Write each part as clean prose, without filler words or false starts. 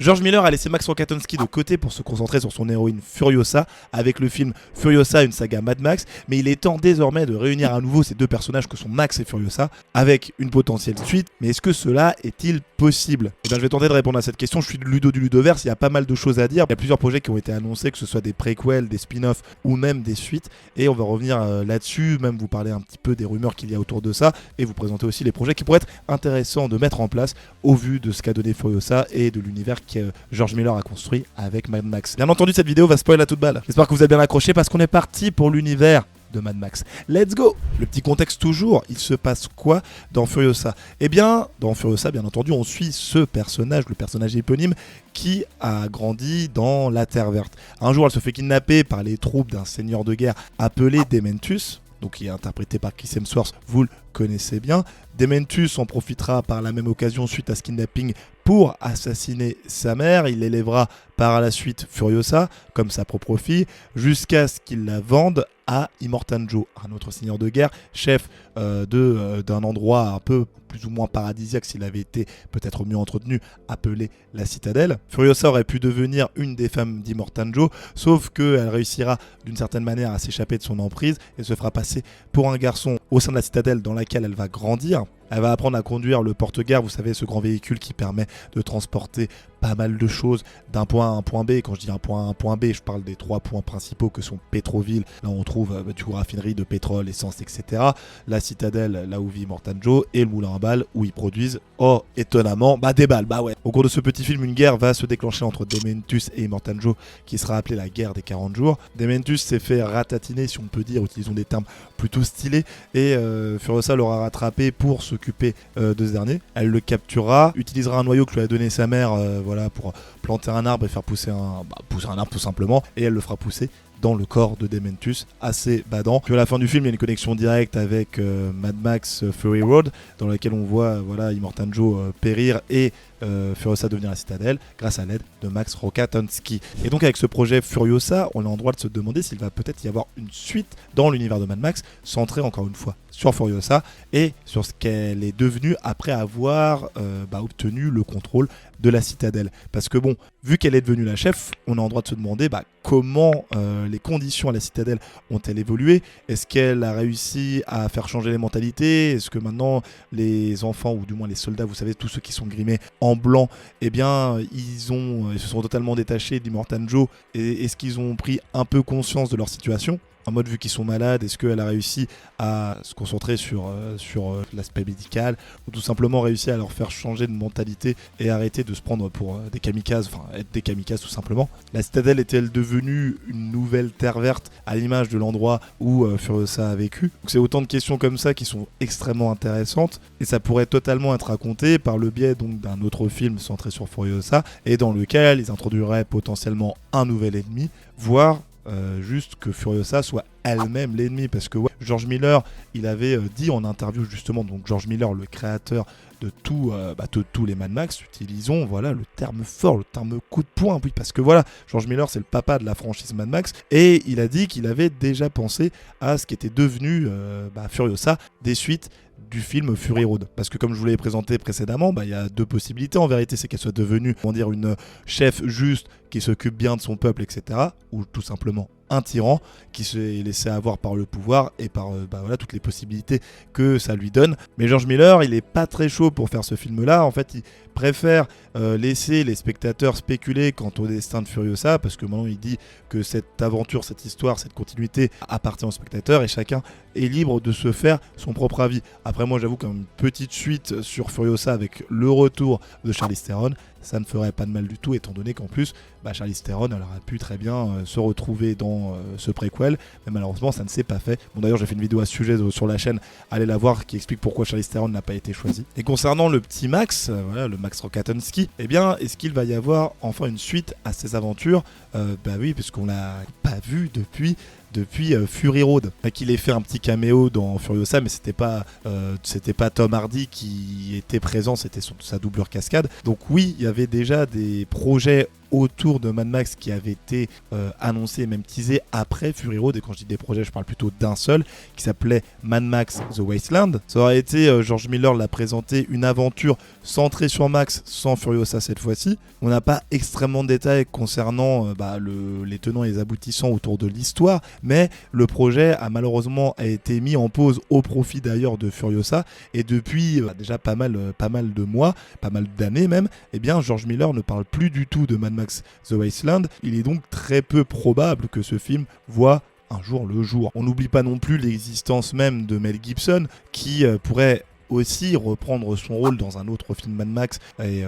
George Miller a laissé Max Rokatansky de côté pour se concentrer sur son héroïne Furiosa avec le film Furiosa, une saga Mad Max, mais il est temps désormais de réunir à nouveau ces deux personnages que sont Max et Furiosa avec une potentielle suite. Mais est-ce que cela est-il possible? Je vais tenter de répondre à cette question. Je suis de Ludo du Ludoverse, il y a pas mal de choses à dire. Il y a plusieurs projets qui ont été annoncés, que ce soit des préquels, des spin-offs ou même des suites, et on va revenir là-dessus, même vous parler un petit peu des rumeurs qu'il y a autour de ça, et vous présenter aussi les projets qui pourraient être intéressants de mettre en place au vu de ce qu'a donné Furiosa et de l'univers que George Miller a construit avec Mad Max. Bien entendu, cette vidéo va spoiler à toute balle. J'espère que vous êtes bien accrochés parce qu'on est parti pour l'univers de Mad Max. Let's go! Le petit contexte toujours, il se passe quoi dans Furiosa? Eh bien, dans Furiosa, bien entendu, on suit ce personnage, le personnage éponyme, qui a grandi dans la Terre Verte. Un jour, elle se fait kidnapper par les troupes d'un seigneur de guerre appelé Dementus, donc qui est interprété par Chris Hemsworth, vous le connaissez bien. Dementus en profitera par la même occasion suite à ce kidnapping pour assassiner sa mère. Il élèvera par la suite Furiosa comme sa propre fille jusqu'à ce qu'il la vende à Immortan Joe, un autre seigneur de guerre, chef d'un endroit un peu plus ou moins paradisiaque s'il avait été peut-être mieux entretenu, appelé la Citadelle. Furiosa aurait pu devenir une des femmes d'Immortan Joe, sauf qu'elle réussira d'une certaine manière à s'échapper de son emprise et se fera passer pour un garçon au sein de la Citadelle dans laquelle elle va grandir. Elle va apprendre à conduire le porte-guerre, vous savez, ce grand véhicule qui permet de transporter pas mal de choses d'un point A à un point B. Quand je dis un point A à un point B, je parle des 3 points principaux que sont Petroville, là on trouve du coup raffinerie de pétrole, essence, etc. La Citadelle, là où vit Immortan Joe, et le moulin à balles où ils produisent, oh étonnamment, des balles, ouais. Au cours de ce petit film, une guerre va se déclencher entre Dementus et Immortan Joe qui sera appelée la guerre des 40 jours. Dementus s'est fait ratatiner, si on peut dire, utilisons des termes plutôt stylés, et Furiosa l'aura rattrapé pour s'occuper de ce dernier. Elle le capturera, utilisera un noyau que lui a donné sa mère pour planter un arbre et faire pousser un arbre tout simplement, et elle le fera pousser dans le corps de Dementus, assez badant. Puis à la fin du film, il y a une connexion directe avec Mad Max Fury Road, dans laquelle on voit Immortan Joe périr et Furiosa devenir la Citadelle grâce à l'aide de Max Rokatansky. Et donc avec ce projet Furiosa, on a en droit de se demander s'il va peut-être y avoir une suite dans l'univers de Mad Max, centrée encore une fois sur Furiosa et sur ce qu'elle est devenue après avoir obtenu le contrôle de la Citadelle. Parce que bon, vu qu'elle est devenue la chef, on a en droit de se demander comment les conditions à la Citadelle ont-elles évolué. Est-ce qu'elle a réussi à faire changer les mentalités? Est-ce que maintenant les enfants, ou du moins les soldats, vous savez, tous ceux qui sont grimés en blanc, eh bien ils se sont totalement détachés d'Immortan Joe, et est-ce qu'ils ont pris un peu conscience de leur situation? En mode, vu qu'ils sont malades, est-ce qu'elle a réussi à se concentrer sur l'aspect médical, ou tout simplement réussi à leur faire changer de mentalité et arrêter de se prendre pour des kamikazes, être des kamikazes tout simplement? La Citadelle est-elle devenue une nouvelle terre verte à l'image de l'endroit où Furiosa a vécu? Donc c'est autant de questions comme ça qui sont extrêmement intéressantes, et ça pourrait totalement être raconté par le biais donc d'un autre film centré sur Furiosa, et dans lequel ils introduiraient potentiellement un nouvel ennemi, voire juste que Furiosa soit elle-même l'ennemi. Parce que George Miller, il avait dit en interview justement, donc George Miller, le créateur de tous les Mad Max, utilisons le terme fort, le terme coup de poing, oui, parce que George Miller c'est le papa de la franchise Mad Max, et il a dit qu'il avait déjà pensé à ce qu'était devenu Furiosa des suites du film Fury Road. Parce que comme je vous l'ai présenté précédemment, il y a 2 possibilités en vérité. C'est qu'elle soit devenue une chef juste qui s'occupe bien de son peuple, etc. Ou tout simplement un tyran qui s'est laissé avoir par le pouvoir et par toutes les possibilités que ça lui donne. Mais George Miller, il est pas très chaud pour faire ce film-là. En fait, il préfère laisser les spectateurs spéculer quant au destin de Furiosa, parce que maintenant il dit que cette aventure, cette histoire, cette continuité appartient aux spectateurs, et chacun est libre de se faire son propre avis. Après, moi j'avoue qu'une petite suite sur Furiosa avec le retour de Charlize Theron, ça ne ferait pas de mal du tout, étant donné qu'en plus Charlize Theron, elle aurait pu très bien se retrouver dans ce préquel, mais malheureusement ça ne s'est pas fait. Bon, d'ailleurs j'ai fait une vidéo à ce sujet sur la chaîne, allez la voir, qui explique pourquoi Charlize Theron n'a pas été choisie. Et concernant le petit Max, le Max Rokatansky, eh bien est-ce qu'il va y avoir enfin une suite à ses aventures? Oui, puisqu'on l'a pas vu depuis Fury Road, qu'il ait fait un petit caméo dans Furiosa, mais c'était pas Tom Hardy qui était présent, c'était sa doublure cascade. Donc oui, il y avait déjà des projets autour de Mad Max qui avait été annoncé et même teasé après Fury Road. Et quand je dis des projets, je parle plutôt d'un seul qui s'appelait Mad Max The Wasteland. Ça aurait été, George Miller l'a présenté, une aventure centrée sur Max sans Furiosa cette fois-ci. On n'a pas extrêmement de détails concernant les tenants et les aboutissants autour de l'histoire, mais le projet a malheureusement été mis en pause au profit d'ailleurs de Furiosa. Et depuis déjà pas mal de mois, pas mal d'années même, eh bien George Miller ne parle plus du tout de Mad Max The Wasteland. Il est donc très peu probable que ce film voit un jour le jour. On n'oublie pas non plus l'existence même de Mel Gibson qui pourrait aussi reprendre son rôle dans un autre film Mad Max et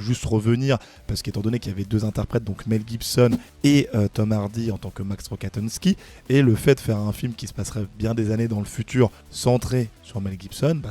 juste revenir, parce qu'étant donné qu'il y avait deux interprètes, donc Mel Gibson et Tom Hardy en tant que Max Rokatansky, et le fait de faire un film qui se passerait bien des années dans le futur centré sur Mel Gibson,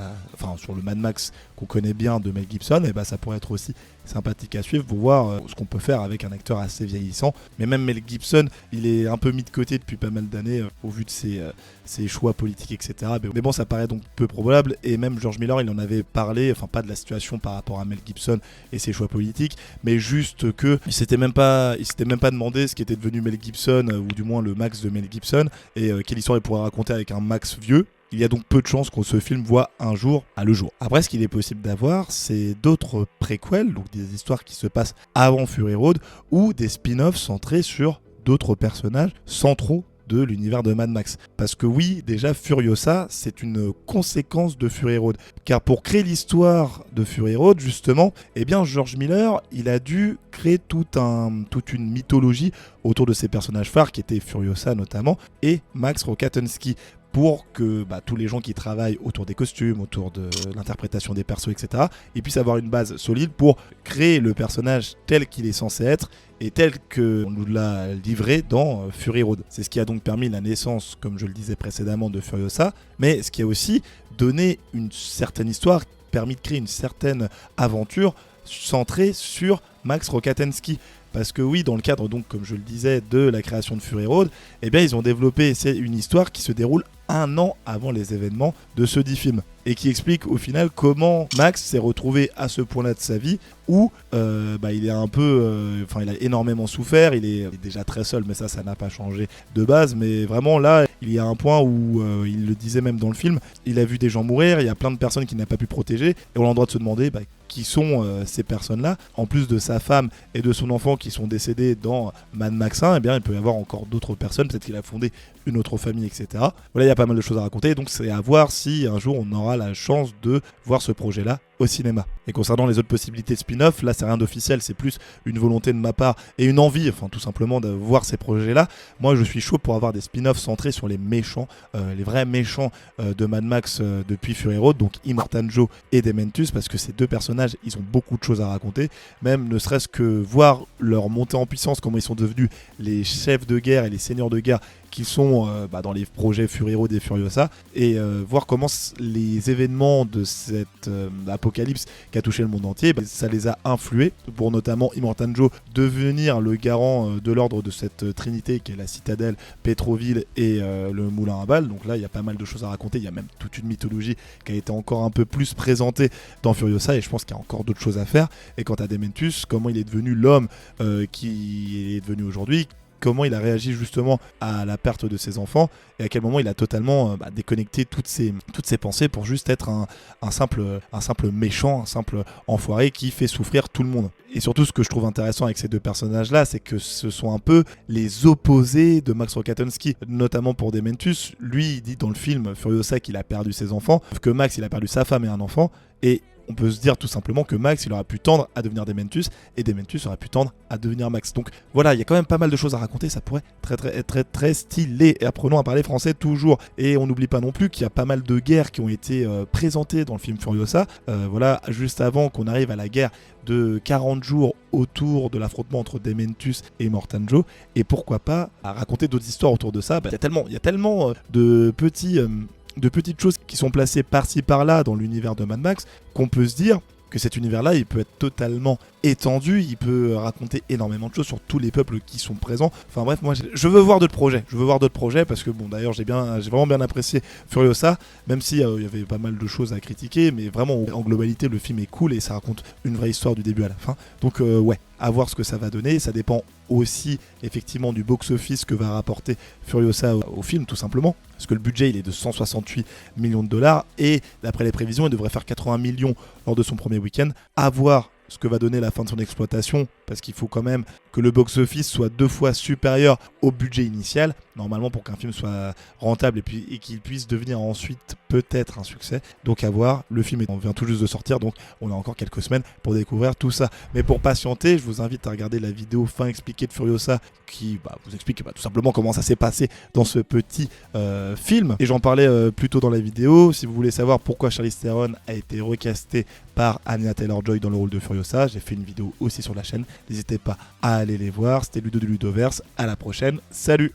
sur le Mad Max qu'on connaît bien de Mel Gibson, et ça pourrait être aussi sympathique à suivre pour voir ce qu'on peut faire avec un acteur assez vieillissant. Mais même Mel Gibson, il est un peu mis de côté depuis pas mal d'années au vu de ses choix politiques, etc. Mais bon, ça paraît donc peu probable, et même George Miller, il en avait parlé, enfin pas de la situation par rapport à Mel Gibson et ses choix politiques, mais juste que il s'était même pas demandé ce qui était devenu Mel Gibson, ou du moins le Max de Mel Gibson, et quelle histoire il pourrait raconter avec un Max vieux. Il y a donc peu de chances que ce film voit un jour à le jour. Après, ce qu'il est possible d'avoir, c'est d'autres préquels, donc des histoires qui se passent avant Fury Road, ou des spin-offs centrés sur d'autres personnages centraux de l'univers de Mad Max. Parce que oui, déjà Furiosa, c'est une conséquence de Fury Road. Car pour créer l'histoire de Fury Road, justement, eh bien George Miller, il a dû créer toute une mythologie autour de ses personnages phares, qui étaient Furiosa notamment, et Max Rokatansky, pour que tous les gens qui travaillent autour des costumes, autour de l'interprétation des persos, etc., ils puissent avoir une base solide pour créer le personnage tel qu'il est censé être et tel qu'on nous l'a livré dans Fury Road. C'est ce qui a donc permis la naissance, comme je le disais précédemment, de Furiosa, mais ce qui a aussi donné une certaine histoire, permis de créer une certaine aventure centrée sur Max Rokatansky. Parce que oui, dans le cadre, donc, comme je le disais, de la création de Fury Road, eh bien, ils ont développé une histoire qui se déroule 1 an avant les événements de ce dit film. Et qui explique au final comment Max s'est retrouvé à ce point-là de sa vie où il est un peu... il a énormément souffert, il est déjà très seul, mais ça n'a pas changé de base. Mais vraiment là, il y a un point où, il le disait même dans le film, il a vu des gens mourir, il y a plein de personnes qu'il n'a pas pu protéger, et on a le droit de se demander qui sont ces personnes-là. En plus de sa femme et de son enfant qui sont décédés dans Mad Max 1, eh bien, il peut y avoir encore d'autres personnes, peut-être qu'il a fondé une autre famille, etc. Voilà, il y a pas mal de choses à raconter, donc c'est à voir si un jour on aura la chance de voir ce projet-là au cinéma. Et concernant les autres possibilités de spin-off, là c'est rien d'officiel, c'est plus une volonté de ma part et une envie, tout simplement de voir ces projets-là. Moi je suis chaud pour avoir des spin-offs centrés sur les méchants, les vrais méchants de Mad Max depuis Fury Road, donc Immortan Joe et Dementus, parce que ces deux personnages, ils ont beaucoup de choses à raconter, même ne serait-ce que voir leur montée en puissance, comment ils sont devenus les chefs de guerre et les seigneurs de guerre qui sont dans les projets Fury Road et Furiosa, et voir comment les événements de cette apocalypse qui a touché le monde entier, ça les a influés pour notamment Immortan Joe devenir le garant de l'ordre de cette trinité qui est la citadelle, Petroville et le moulin à balles. Donc là il y a pas mal de choses à raconter, il y a même toute une mythologie qui a été encore un peu plus présentée dans Furiosa, et je pense qu'il y a encore d'autres choses à faire. Et quant à Dementus, comment il est devenu l'homme qui est devenu aujourd'hui, comment il a réagi justement à la perte de ses enfants, et à quel moment il a totalement déconnecté toutes ses pensées pour juste être un simple méchant, un simple enfoiré qui fait souffrir tout le monde. Et surtout, ce que je trouve intéressant avec ces deux personnages-là, c'est que ce sont un peu les opposés de Max Rokatansky, notamment pour Dementus. Lui, il dit dans le film Furiosa qu'il a perdu ses enfants, que Max, il a perdu sa femme et un enfant, et on peut se dire tout simplement que Max, il aurait pu tendre à devenir Dementus, et Dementus aurait pu tendre à devenir Max. Donc voilà, il y a quand même pas mal de choses à raconter, ça pourrait être très stylé. Et apprenons à parler français toujours. Et on n'oublie pas non plus qu'il y a pas mal de guerres qui ont été présentées dans le film Furiosa. Voilà, juste avant qu'on arrive à la guerre de 40 jours autour de l'affrontement entre Dementus et Immortan Joe, et pourquoi pas à raconter d'autres histoires autour de ça. Il y a tellement de petites choses qui sont placées par-ci par-là dans l'univers de Mad Max qu'on peut se dire que cet univers-là, il peut être totalement étendu, il peut raconter énormément de choses sur tous les peuples qui sont présents. Enfin bref, moi je veux voir d'autres projets, parce que bon, d'ailleurs j'ai vraiment bien apprécié Furiosa, même si il y avait pas mal de choses à critiquer, mais vraiment en globalité le film est cool et ça raconte une vraie histoire du début à la fin. Donc ouais, à voir ce que ça va donner. Ça dépend aussi effectivement du box-office que va rapporter Furiosa au film, tout simplement, parce que le budget il est de 168 millions de dollars et d'après les prévisions il devrait faire 80 millions lors de son premier week-end. À voir ce que va donner la fin de son exploitation, parce qu'il faut quand même que le box-office soit 2 fois supérieur au budget initial, normalement, pour qu'un film soit rentable et qu'il puisse devenir ensuite peut-être un succès. Donc à voir, le film vient tout juste de sortir, donc on a encore quelques semaines pour découvrir tout ça. Mais pour patienter, je vous invite à regarder la vidéo fin expliquée de Furiosa qui vous explique tout simplement comment ça s'est passé dans ce petit film. Et j'en parlais plus tôt dans la vidéo. Si vous voulez savoir pourquoi Charlize Theron a été recastée par Anya Taylor-Joy dans le rôle de Furiosa, j'ai fait une vidéo aussi sur la chaîne. N'hésitez pas à aller les voir. C'était Ludo du Ludoverse. À la prochaine. Salut!